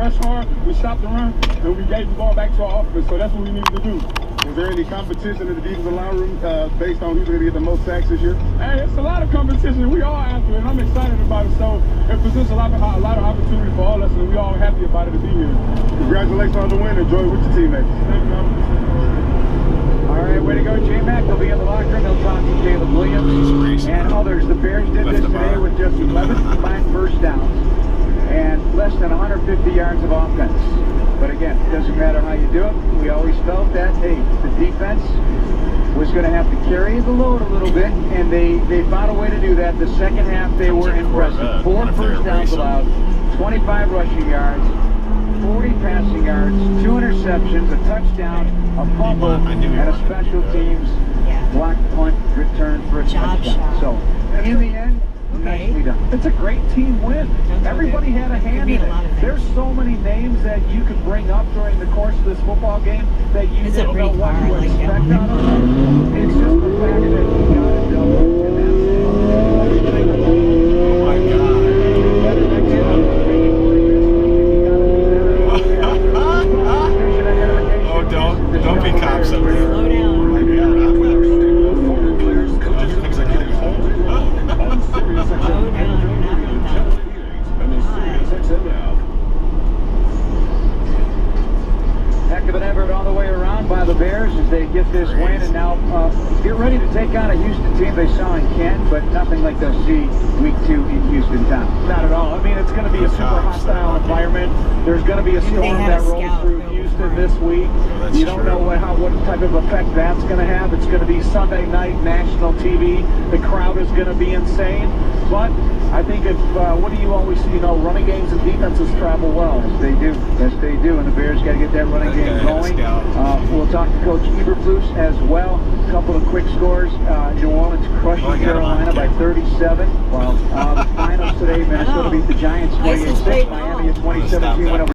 rushed hard, we stopped the run, and we gave the ball back to our offense. So that's what we needed to do. Is there any competition in the defensive line room based on who's going to get the most sacks this year? Hey, it's a lot of competition. We all after it, and I'm excited about it. So it presents a lot of opportunity for all of us, and we all happy about it to be here. Congratulations on the win. Enjoy with your teammates. Thank you, man. All right, way to go, J-Mac. They'll be in the locker room. They'll talk to Caleb Williams and others. The Bears did this today with just 11 combined first downs and less than 150 yards of offense. But again, it doesn't matter how you do it. We always felt that, hey, the defense was going to have to carry the load a little bit, and they found a way to do that. The second half, they were impressive. 4 first downs allowed, 25 rushing yards, 40 passing yards, 2 interceptions, a touchdown, a fumble, and a special teams block punt return for a touchdown. So, in the end, nicely done. It's a great team win. Everybody had a hand in it. There's so many names that you could bring up during the course of this football game that you didn't know what to expect out of them. It's just the fact that you got it done, and that's it. Oh my God. Oh, don't be cops up there. Slow down. Heck of an effort all the way around by the Bears as they get this win and now get ready to take on a Houston team they saw in Kent, but nothing like they'll see week 2 in Houston town. Not at all. I mean, it's going to be a super hostile environment. There's going to be a storm that rolls through Houston this week. You don't know what type of effect that's going to have. It's going to be Sunday night national TV. The crowd is going to be insane. But I think if what do you always see? You know, running games and defenses travel well. Yes, they do. Yes, they do. And the Bears got to get that running game going. We'll talk to Coach Eberflus as well. A couple of quick scores. New Orleans crushing Carolina by 37. Well, the finals today, Minnesota beat the Giants 28-6. Miami a 2017 win over